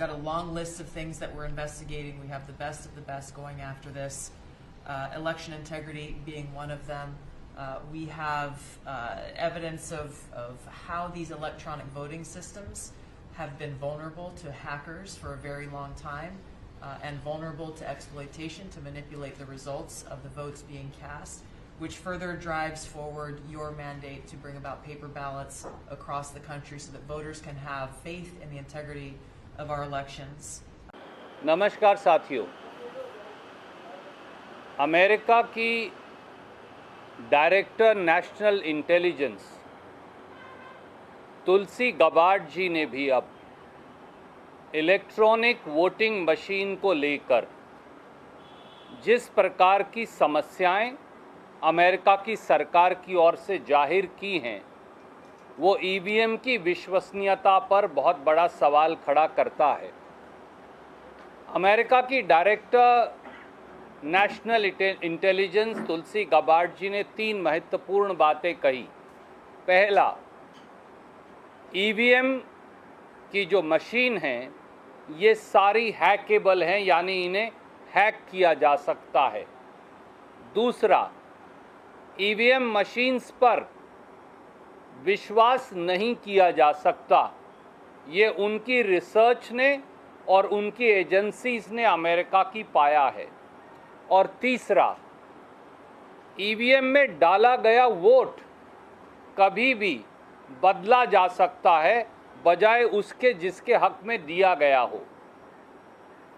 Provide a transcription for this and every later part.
got a long list of things that we're investigating. We have the best of the best going after this. Election integrity being one of them. We have evidence of how these electronic voting systems have been vulnerable to hackers for a very long time and vulnerable to exploitation to manipulate the results of the votes being cast, which further drives forward your mandate to bring about paper ballots across the country so that voters can have faith in the integrity of our elections. नमस्कार साथियों, America की director national intelligence तुलसी Gabbard जी ने भी अब electronic voting machine को लेकर जिस प्रकार की समस्याएं अमेरिका की सरकार की ओर से जाहिर की हैं, वो ईवीएम की विश्वसनीयता पर बहुत बड़ा सवाल खड़ा करता है। अमेरिका की डायरेक्टर नेशनल इंटेलिजेंस तुलसी गबार्ड जी ने 3 महत्वपूर्ण बातें कही। पहला, ईवीएम की जो मशीन हैं ये सारी हैकेबल हैं, यानी इन्हें हैक किया जा सकता है। दूसरा, ईवीएम मशीन्स पर विश्वास नहीं किया जा सकता, ये उनकी रिसर्च ने और उनकी एजेंसीज ने अमेरिका की पाया है। और तीसरा, ईवीएम में डाला गया वोट कभी भी बदला जा सकता है बजाय उसके जिसके हक में दिया गया हो।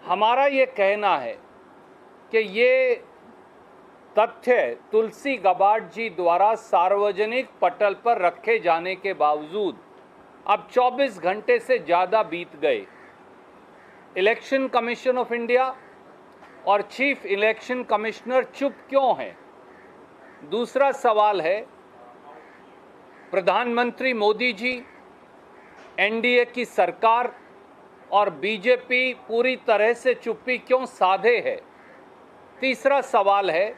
हमारा ये कहना है कि ये तथ्य तुलसी गबार्ड जी द्वारा सार्वजनिक पटल पर रखे जाने के बावजूद अब 24 घंटे से ज़्यादा बीत गए। इलेक्शन कमीशन ऑफ इंडिया और चीफ इलेक्शन कमिश्नर चुप क्यों हैं? दूसरा सवाल है, प्रधानमंत्री मोदी जी, एनडीए की सरकार और बीजेपी पूरी तरह से चुप्पी क्यों साधे है? तीसरा सवाल है,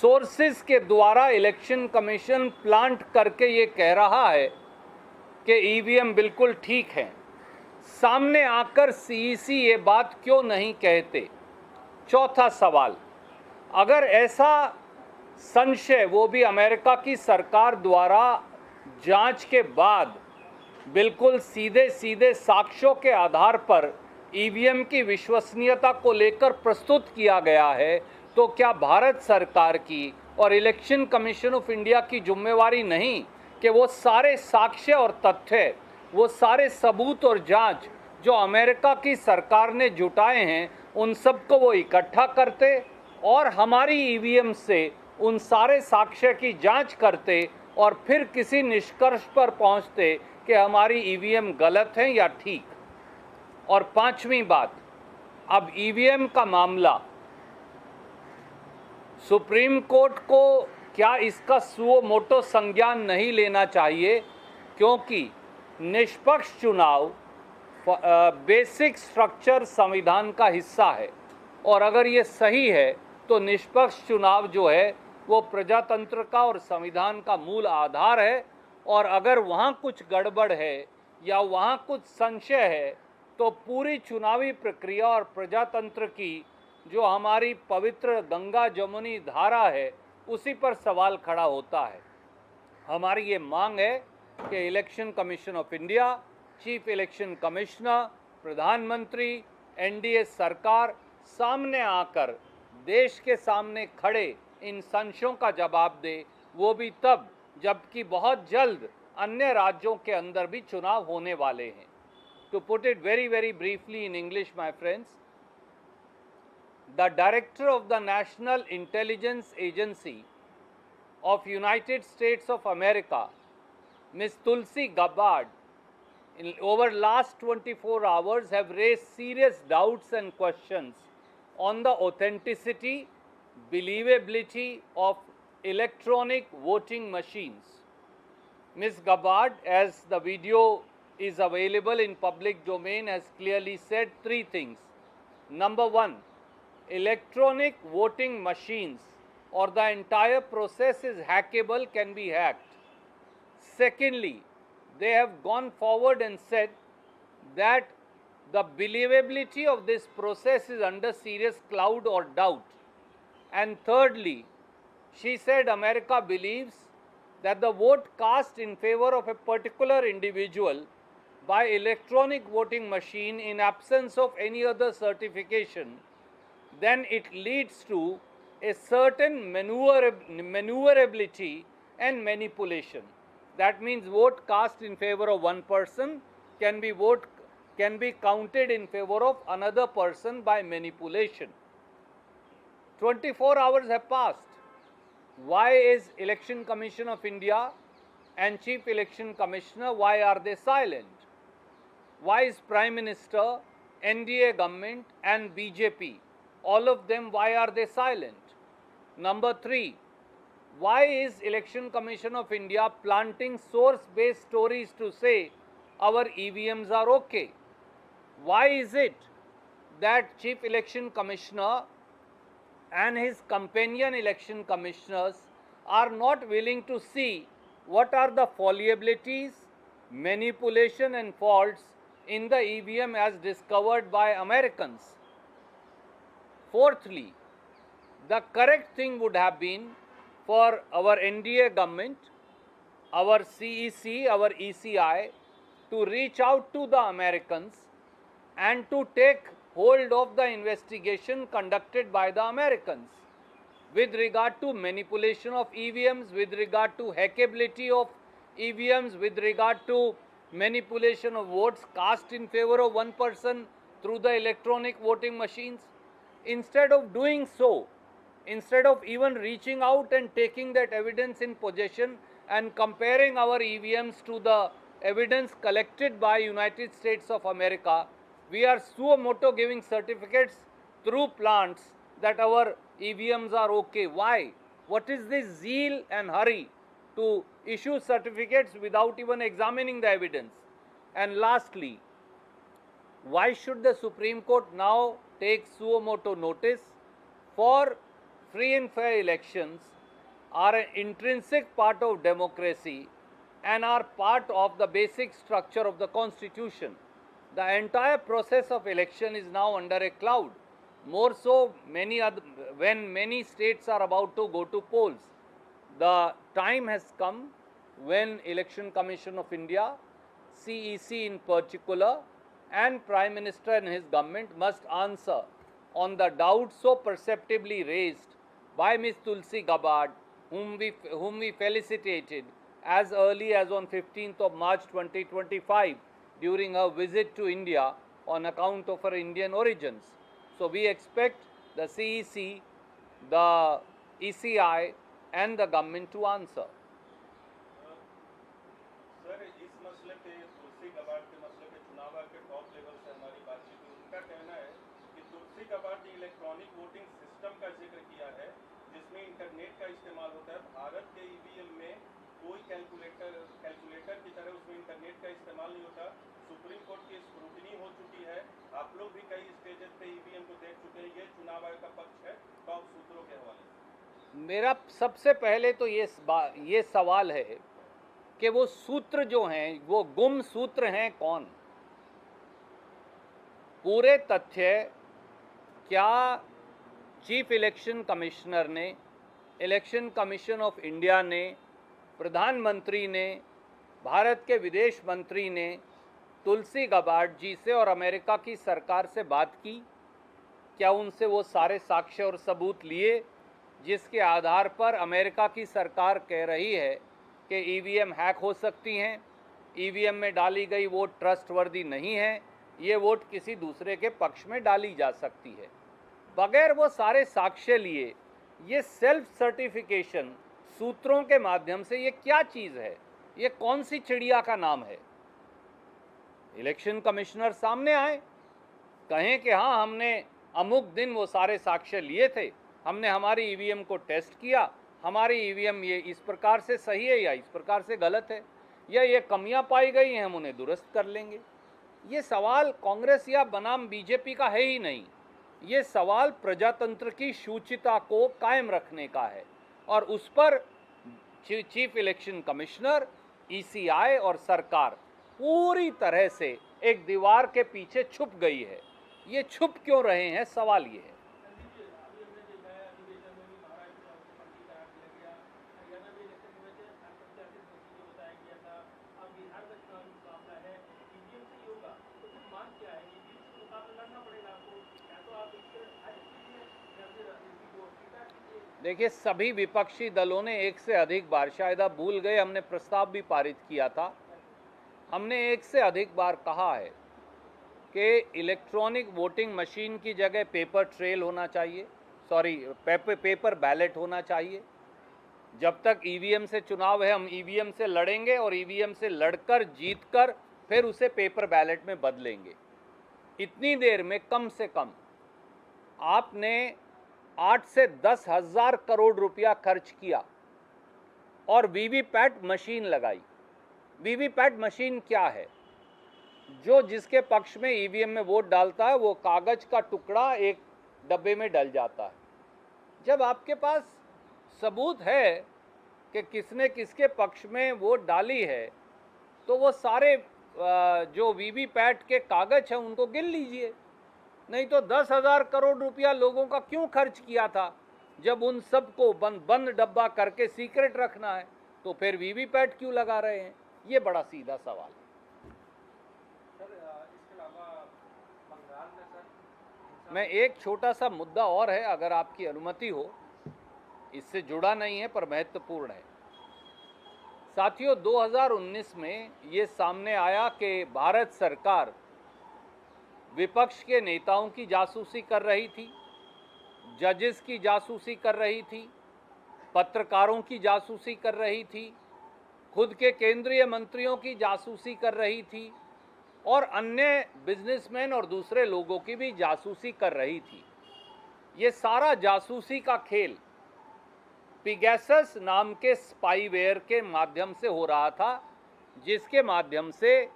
सोर्सेस के द्वारा इलेक्शन कमीशन प्लांट करके ये कह रहा है कि ईवीएम बिल्कुल ठीक है, सामने आकर सीईसी ये बात क्यों नहीं कहते? चौथा सवाल, अगर ऐसा संशय वो भी अमेरिका की सरकार द्वारा जांच के बाद बिल्कुल सीधे सीधे साक्ष्यों के आधार पर ईवीएम की विश्वसनीयता को लेकर प्रस्तुत किया गया है, तो क्या भारत सरकार की और इलेक्शन कमीशन ऑफ इंडिया की जिम्मेवारी नहीं कि वो सारे साक्ष्य और तथ्य, वो सारे सबूत और जांच जो अमेरिका की सरकार ने जुटाए हैं उन सब को वो इकट्ठा करते और हमारी ईवीएम से उन सारे साक्ष्य की जांच करते और फिर किसी निष्कर्ष पर पहुंचते कि हमारी ईवीएम गलत है या ठीक? और पांचवी बात, अब ईवीएम का मामला सुप्रीम कोर्ट को क्या इसका सुओ मोटो संज्ञान नहीं लेना चाहिए, क्योंकि निष्पक्ष चुनाव बेसिक स्ट्रक्चर संविधान का हिस्सा है और अगर ये सही है तो निष्पक्ष चुनाव जो है वो प्रजातंत्र का और संविधान का मूल आधार है। और अगर वहाँ कुछ गड़बड़ है या वहाँ कुछ संशय है तो पूरी चुनावी प्रक्रिया और प्रजातंत्र की जो हमारी पवित्र गंगा जमुनी धारा है उसी पर सवाल खड़ा होता है। हमारी ये मांग है कि election commission of India, chief election commissioner, प्रधानमंत्री, एनडीए सरकार सामने आकर देश के सामने खड़े इन संशयों का जवाब दे, वो भी तब जबकि बहुत जल्द अन्य राज्यों के अंदर भी चुनाव होने वाले हैं। To put it very, very briefly in English, my friends, the director of the National Intelligence Agency of United States of America, Ms. Tulsi Gabbard, over last 24 hours have raised serious doubts and questions on the authenticity, believability of electronic voting machines. Ms. Gabbard, as the video is available in public domain, has clearly said 3 things. Number 1, electronic voting machines or the entire process is hackable, can be hacked. Secondly, they have gone forward and said that the believability of this process is under serious cloud or doubt. And thirdly, she said America believes that the vote cast in favor of a particular individual by electronic voting machine in absence of any other certification, then it leads to a certain maneuverability and manipulation. That means vote cast in favor of one person can be counted in favor of another person by manipulation. 24 hours have passed. Why is Election Commission of India and Chief Election Commissioner, why are they silent? Why is Prime Minister, NDA government and BJP, all of them, why are they silent? Number 3, why is Election Commission of India planting source-based stories to say our EVMs are okay? Why is it that Chief Election Commissioner and his companion election commissioners are not willing to see what are the fallibilities, manipulation and faults in the EVM as discovered by Americans? Fourthly, the correct thing would have been for our NDA government, our CEC, our ECI, to reach out to the Americans and to take hold of the investigation conducted by the Americans with regard to manipulation of EVMs, with regard to hackability of EVMs, with regard to manipulation of votes cast in favor of one person through the electronic voting machines. Instead of doing so, instead of even reaching out and taking that evidence in possession and comparing our EVMs to the evidence collected by United States of America, we are suo moto giving certificates through plants that our EVMs are okay. Why? What is this zeal and hurry to issue certificates without even examining the evidence? And lastly, why should the Supreme Court now take suo moto notice? For free and fair elections are an intrinsic part of democracy and are part of the basic structure of the Constitution. The entire process of election is now under a cloud. More so, when many states are about to go to polls. The time has come when Election Commission of India, CEC in particular, and Prime Minister and his government must answer on the doubts so perceptibly raised by Ms. Tulsi Gabbard, whom we felicitated as early as on 15th of March 2025 during her visit to India on account of her Indian origins. So we expect the CEC, the ECI and the government to answer. Sir, इस मसले पे तुलसी Gabbard के मसले पे चुनाव आयोग के top level से हमारी बातचीत हुई। उनका कहना है कि तुलसी गबार्ड ने इलेक्ट्रॉनिक वोटिंग सिस्टम का जिक्र किया है जिसमें इंटरनेट का इस्तेमाल होता है। भारत के ईवीएम में कोई कैलकुलेटर की तरह उसमें इंटरनेट का इस्तेमाल नहीं होता। सुप्रीम कोर्ट की स्क्रूटनी हो चुकी है। आप लोग भी कई स्टेजेस पे ईवीएम को देख चुके हैं। ये चुनाव आयोग का पक्ष है टॉप सूत्रों के हवाले से। मेरा सबसे पहले तो ये सवाल है कि वो सूत्र जो हैं वो गुम सूत्र हैं कौन? पूरे तथ्य क्या चीफ इलेक्शन कमिश्नर ने, इलेक्शन कमीशन ऑफ इंडिया ने, प्रधानमंत्री ने, भारत के विदेश मंत्री ने तुलसी गबार्ड जी से और अमेरिका की सरकार से बात की? क्या उनसे वो सारे साक्ष्य और सबूत लिए जिसके आधार पर अमेरिका की सरकार कह रही है कि ईवीएम हैक हो सकती हैं, ईवीएम में डाली गई वोट ट्रस्टवर्दी नहीं है, ये वोट किसी दूसरे के पक्ष में डाली जा सकती है? बगैर वो सारे साक्ष्य लिए ये सेल्फ सर्टिफिकेशन सूत्रों के माध्यम से ये क्या चीज़ है? ये कौन सी चिड़िया का नाम है? इलेक्शन कमिश्नर सामने आए, कहें कि हाँ हमने अमुक दिन वो सारे साक्ष्य लिए थे, हमने हमारी ईवीएम को टेस्ट किया, हमारी ईवीएम ये इस प्रकार से सही है या इस प्रकार से गलत है, या ये कमियां पाई गई हैं हम उन्हें दुरुस्त कर लेंगे। ये सवाल कांग्रेस या बनाम बीजेपी का है ही नहीं, ये सवाल प्रजातंत्र की शुचिता को कायम रखने का है और उस पर चीफ इलेक्शन कमिश्नर, ईसीआई और सरकार पूरी तरह से एक दीवार के पीछे छुप गई है। ये छुप क्यों रहे हैं, सवाल ये है। देखिए, सभी विपक्षी दलों ने एक से अधिक बार, शायद आप भूल गए, हमने प्रस्ताव भी पारित किया था, हमने एक से अधिक बार कहा है कि इलेक्ट्रॉनिक वोटिंग मशीन की जगह पेपर ट्रेल होना चाहिए, पेपर बैलेट होना चाहिए। जब तक ईवीएम से चुनाव है, हम ईवीएम से लड़ेंगे और ईवीएम से लड़कर जीतकर फिर उसे पेपर बैलेट में बदलेंगे। इतनी देर में कम से कम आपने 8 से 10 हजार करोड़ रुपया खर्च किया और वीवीपैट मशीन लगाई। वीवीपैट मशीन क्या है? जो जिसके पक्ष में ईवीएम में वोट डालता है वो कागज का टुकड़ा एक डब्बे में डल जाता है। जब आपके पास सबूत है कि किसने किसके पक्ष में वोट डाली है, तो वो सारे जो वीवीपैट के कागज हैं उनको गिन लीजिए। नहीं तो 10,000 करोड़ रुपया लोगों का क्यों खर्च किया था? जब उन सबको बंद डब्बा करके सीक्रेट रखना है तो फिर वीवीपैट क्यों लगा रहे हैं? ये बड़ा सीधा सवाल है। मैं एक छोटा सा मुद्दा और है, अगर आपकी अनुमति हो, इससे जुड़ा नहीं है पर महत्वपूर्ण है। साथियों, 2019 में ये सामने आया कि भारत सरकार विपक्ष के नेताओं की जासूसी कर रही थी, जजेस की जासूसी कर रही थी, पत्रकारों की जासूसी कर रही थी, खुद के केंद्रीय मंत्रियों की जासूसी कर रही थी और अन्य बिजनेसमैन और दूसरे लोगों की भी जासूसी कर रही थी। ये सारा जासूसी का खेल पिगैसस नाम के स्पाईवेयर के माध्यम से हो रहा था, जिसके माध्यम से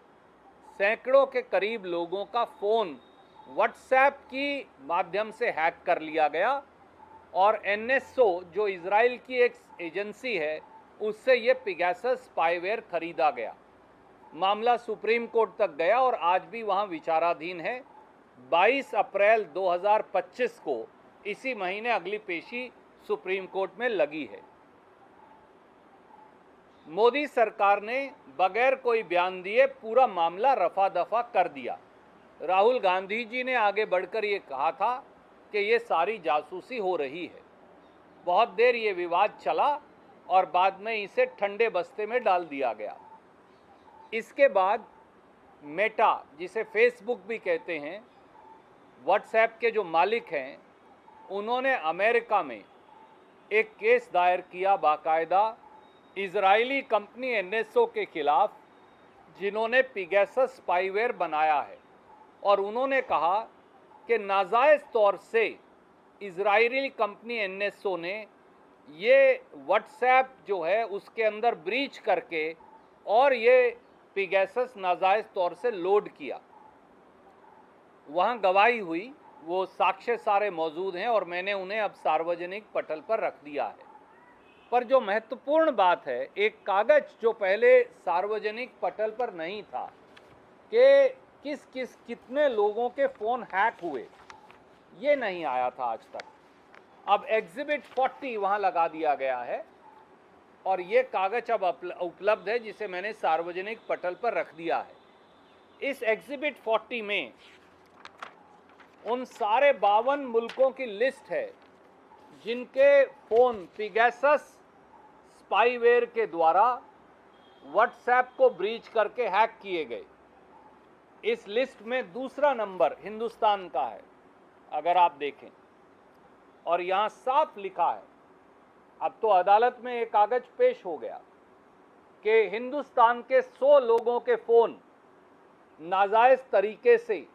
सैकड़ों के करीब लोगों का फ़ोन व्हाट्सएप की माध्यम से हैक कर लिया गया और एनएसओ, जो इजराइल की एक एजेंसी है, उससे ये पिगैसस स्पाईवेयर खरीदा गया। मामला सुप्रीम कोर्ट तक गया और आज भी वहाँ विचाराधीन है। 22 अप्रैल 2025 को, इसी महीने, अगली पेशी सुप्रीम कोर्ट में लगी है। मोदी सरकार ने बगैर कोई बयान दिए पूरा मामला रफा दफा कर दिया। राहुल गांधी जी ने आगे बढ़कर ये कहा था कि ये सारी जासूसी हो रही है। बहुत देर ये विवाद चला और बाद में इसे ठंडे बस्ते में डाल दिया गया। इसके बाद मेटा, जिसे फेसबुक भी कहते हैं, व्हाट्सएप के जो मालिक हैं, उन्होंने अमेरिका में एक केस दायर किया बाकायदा इजरायली कंपनी एनएसओ के खिलाफ, जिन्होंने पिगैसस स्पाईवेयर बनाया है, और उन्होंने कहा कि नाजायज़ तौर से इजरायली कंपनी एनएसओ ने ये व्हाट्सएप जो है उसके अंदर ब्रीच करके और ये पिगैसस नाजायज़ तौर से लोड किया। वहाँ गवाही हुई, वो साक्ष्य सारे मौजूद हैं और मैंने उन्हें अब सार्वजनिक पटल पर रख दिया है। पर जो महत्वपूर्ण बात है, एक कागज जो पहले सार्वजनिक पटल पर नहीं था कि कितने लोगों के फ़ोन हैक हुए, ये नहीं आया था आज तक। अब एग्जिबिट 40 वहाँ लगा दिया गया है और ये कागज अब उपलब्ध है, जिसे मैंने सार्वजनिक पटल पर रख दिया है। इस एग्जिबिट 40 में उन सारे 52 मुल्कों की लिस्ट है जिनके फ़ोन पिगैसस स्पाईवेयर के द्वारा व्हाट्सएप को ब्रीच करके हैक किए गए। इस लिस्ट में दूसरा नंबर हिंदुस्तान का है, अगर आप देखें, और यहाँ साफ लिखा है, अब तो अदालत में एक कागज पेश हो गया कि हिंदुस्तान के 100 लोगों के फ़ोन नाजायज़ तरीके से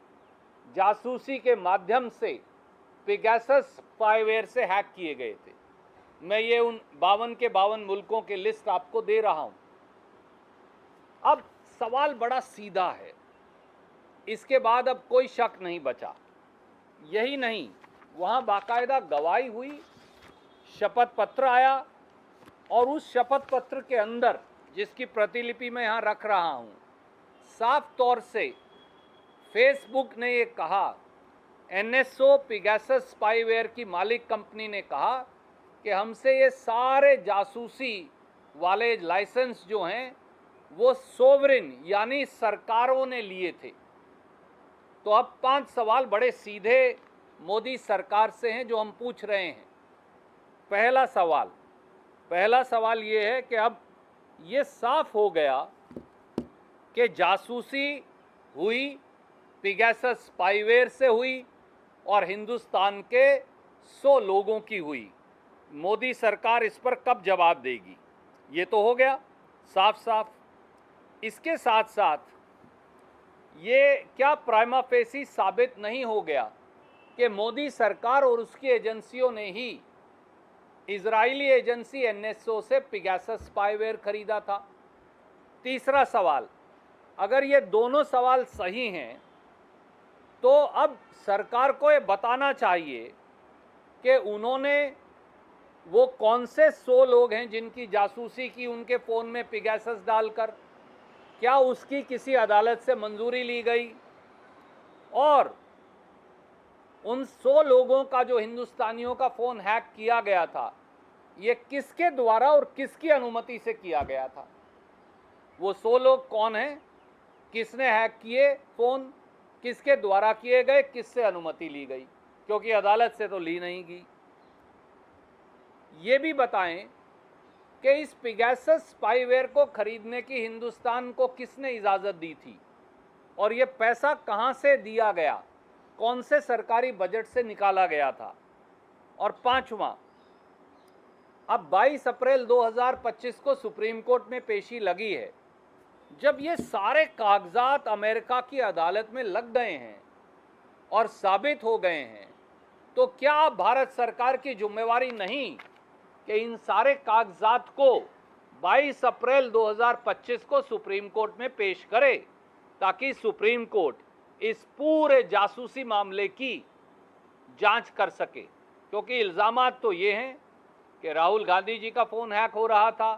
जासूसी के माध्यम से पिगैसस स्पाईवेयर से हैक किए गए थे। मैं ये उन 52 के 52 मुल्कों की लिस्ट आपको दे रहा हूँ। अब सवाल बड़ा सीधा है, इसके बाद अब कोई शक नहीं बचा। यही नहीं, वहाँ बाकायदा गवाही हुई, शपथ पत्र आया और उस शपथ पत्र के अंदर, जिसकी प्रतिलिपि मैं यहाँ रख रहा हूँ, साफ तौर से फेसबुक ने ये कहा, एनएसओ पिगासस स्पाईवेयर की मालिक कंपनी ने कहा कि हमसे ये सारे जासूसी वाले लाइसेंस जो हैं वो सोवरिन यानी सरकारों ने लिए थे। तो अब 5 सवाल बड़े सीधे मोदी सरकार से हैं जो हम पूछ रहे हैं। पहला सवाल ये है कि अब ये साफ हो गया कि जासूसी हुई, पिगासस स्पाईवेयर से हुई और हिंदुस्तान के 100 लोगों की हुई। मोदी सरकार इस पर कब जवाब देगी? ये तो हो गया साफ साफ। इसके साथ साथ ये क्या प्राइमा फेसी साबित नहीं हो गया कि मोदी सरकार और उसकी एजेंसियों ने ही इजरायली एजेंसी एनएसओ से पिगासस स्पाईवेयर खरीदा था? तीसरा सवाल, अगर ये दोनों सवाल सही हैं तो अब सरकार को ये बताना चाहिए कि उन्होंने वो कौन से 100 लोग हैं जिनकी जासूसी की उनके फ़ोन में पिगासस डालकर, क्या उसकी किसी अदालत से मंजूरी ली गई? और उन 100 लोगों का जो हिंदुस्तानियों का फ़ोन हैक किया गया था, ये किसके द्वारा और किसकी अनुमति से किया गया था? वो 100 लोग कौन हैं? किसने हैक किए फ़ोन? किसके द्वारा किए गए? किससे अनुमति ली गई? क्योंकि अदालत से तो ली नहीं गई। ये भी बताएं कि इस पिगासस स्पाईवेयर को खरीदने की हिंदुस्तान को किसने इजाज़त दी थी और ये पैसा कहां से दिया गया, कौन से सरकारी बजट से निकाला गया था? और पांचवा, अब 22 अप्रैल 2025 को सुप्रीम कोर्ट में पेशी लगी है। जब ये सारे कागजात अमेरिका की अदालत में लग गए हैं और साबित हो गए हैं, तो क्या भारत सरकार की जिम्मेवारी नहीं कि इन सारे कागजात को 22 अप्रैल 2025 को सुप्रीम कोर्ट में पेश करे, ताकि सुप्रीम कोर्ट इस पूरे जासूसी मामले की जांच कर सके? क्योंकि इल्ज़ामात तो ये हैं कि राहुल गांधी जी का फ़ोन हैक हो रहा था,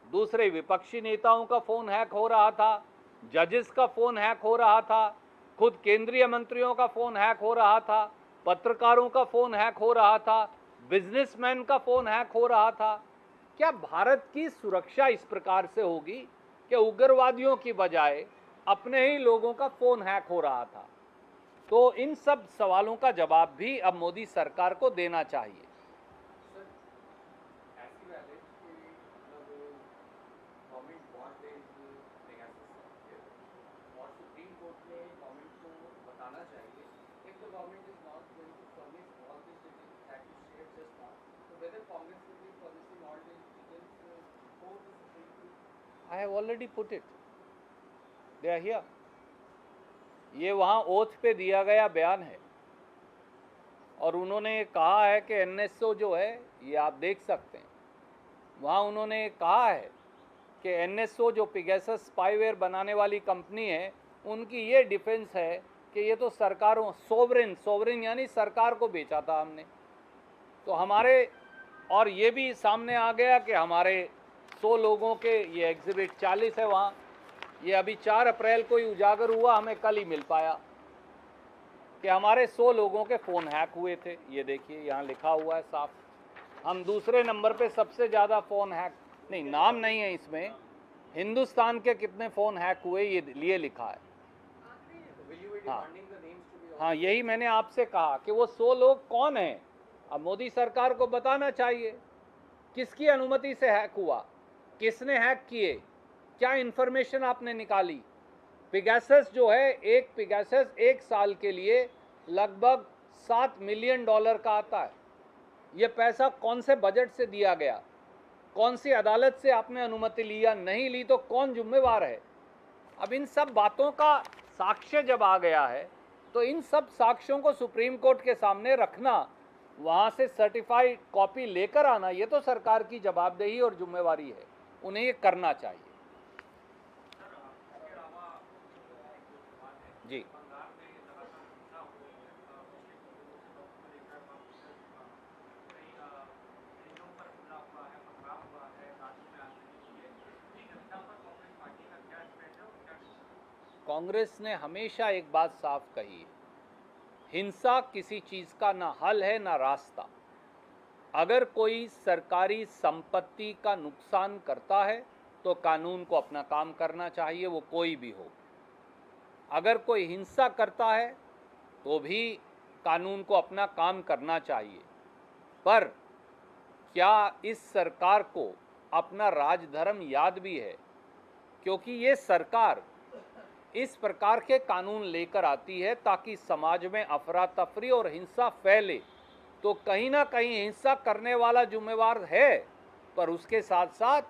दूसरे विपक्षी नेताओं का फ़ोन हैक हो रहा था, जजेस का फ़ोन हैक हो रहा था, खुद केंद्रीय मंत्रियों का फ़ोन हैक हो रहा था, पत्रकारों का फ़ोन हैक हो रहा था, बिजनेसमैन का फ़ोन हैक हो रहा था। क्या भारत की सुरक्षा इस प्रकार से होगी कि उग्रवादियों की बजाय अपने ही लोगों का फ़ोन हैक हो रहा था? तो इन सब सवालों का जवाब भी अब मोदी सरकार को देना चाहिए। I have already put it. They are here. ये वहाँ ओथ पे दिया गया बयान है और उन्होंने कहा है कि एनएसओ जो है, ये आप देख सकते हैं, वहाँ उन्होंने कहा है कि एनएसओ जो पिगासस स्पाईवेयर बनाने वाली कंपनी है, उनकी ये डिफेंस है कि ये तो सरकारों, सोवरिन यानी सरकार को बेचा था हमने। तो हमारे, और ये भी सामने आ गया कि हमारे 100 लोगों के, ये एग्जिबिट 40 है वहाँ, ये अभी 4 अप्रैल को ही उजागर हुआ, हमें कल ही मिल पाया कि हमारे 100 लोगों के फ़ोन हैक हुए थे। ये देखिए यहाँ लिखा हुआ है साफ, हम दूसरे नंबर पे सबसे ज़्यादा फ़ोन हैक, नहीं नाम नहीं है इसमें, हिंदुस्तान के कितने फ़ोन हैक हुए ये लिए लिखा है। हाँ, यही मैंने आपसे कहा कि वो 100 लोग कौन हैं। अब मोदी सरकार को बताना चाहिए किसकी अनुमति से हैक हुआ, किसने हैक किए, क्या इन्फॉर्मेशन आपने निकाली। पिगासस जो है, एक पिगासस 1 साल के लिए लगभग $7 मिलियन का आता है। ये पैसा कौन से बजट से दिया गया, कौन सी अदालत से आपने अनुमति ली या नहीं ली, तो कौन जिम्मेवार है? अब इन सब बातों का साक्ष्य जब आ गया है, तो इन सब साक्ष्यों को सुप्रीम कोर्ट के सामने रखना, वहाँ से सर्टिफाइड कॉपी लेकर आना, ये तो सरकार की जवाबदेही और जिम्मेवारी है, उन्हें ये करना चाहिए। जी, कांग्रेस ने हमेशा एक बात साफ कही है, हिंसा किसी चीज़ का ना हल है ना रास्ता। अगर कोई सरकारी संपत्ति का नुकसान करता है तो कानून को अपना काम करना चाहिए, वो कोई भी हो। अगर कोई हिंसा करता है तो भी कानून को अपना काम करना चाहिए। पर क्या इस सरकार को अपना राजधर्म याद भी है? क्योंकि ये सरकार इस प्रकार के कानून लेकर आती है ताकि समाज में अफरा तफरी और हिंसा फैले, तो कहीं ना कहीं हिंसा करने वाला जिम्मेवार है, पर उसके साथ साथ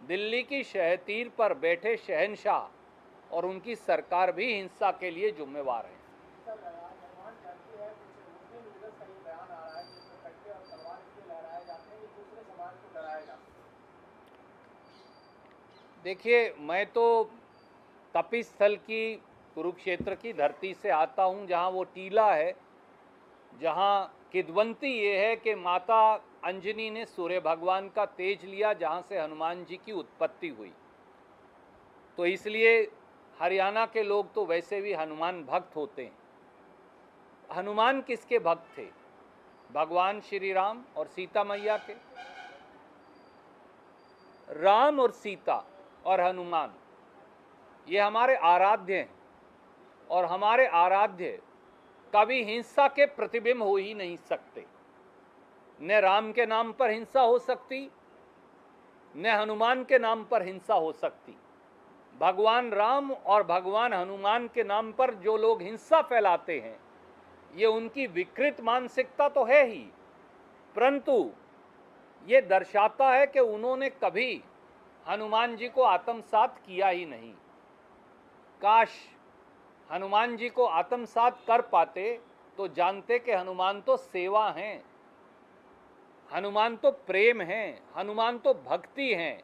दिल्ली की शहतीर पर बैठे शहंशाह और उनकी सरकार भी हिंसा के लिए जिम्मेवार है। देखिए, मैं तो तपिस्थल की कुरुक्षेत्र की धरती से आता हूँ, जहाँ वो टीला है, जहाँ किद्वंती ये है कि माता अंजनी ने सूर्य भगवान का तेज लिया, जहाँ से हनुमान जी की उत्पत्ति हुई। तो इसलिए हरियाणा के लोग तो वैसे भी हनुमान भक्त होते हैं। हनुमान किसके भक्त थे? भगवान श्री राम और सीता मैया के। राम और सीता और हनुमान ये हमारे आराध्य हैं, और हमारे आराध्य कभी हिंसा के प्रतिबिंब हो ही नहीं सकते। न राम के नाम पर हिंसा हो सकती, न हनुमान के नाम पर हिंसा हो सकती। भगवान राम और भगवान हनुमान के नाम पर जो लोग हिंसा फैलाते हैं, ये उनकी विकृत मानसिकता तो है ही, परंतु ये दर्शाता है कि उन्होंने कभी हनुमान जी को आत्मसात किया ही नहीं। काश हनुमान जी को आत्मसात कर पाते तो जानते कि हनुमान तो सेवा हैं, हनुमान तो प्रेम हैं, हनुमान तो भक्ति हैं।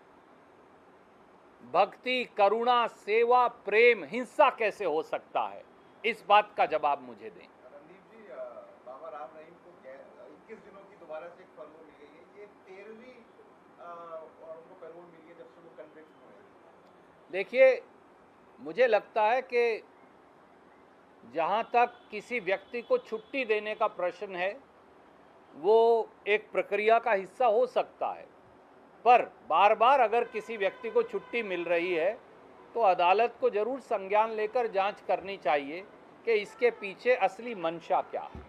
भक्ति, करुणा, सेवा, प्रेम, हिंसा कैसे हो सकता है? इस बात का जवाब मुझे दें। रणदीप जी, बाबा राम रहीम को 21 दिनों की दोबारा से एक पैरोल मिल गई है। ये 13वीं उनको पैरोल मिली है जब से वो कन्विक्ट हुए। देखिए, मुझे लगता है कि जहाँ तक किसी व्यक्ति को छुट्टी देने का प्रश्न है, वो एक प्रक्रिया का हिस्सा हो सकता है, पर बार बार अगर किसी व्यक्ति को छुट्टी मिल रही है तो अदालत को जरूर संज्ञान लेकर जांच करनी चाहिए कि इसके पीछे असली मंशा क्या है।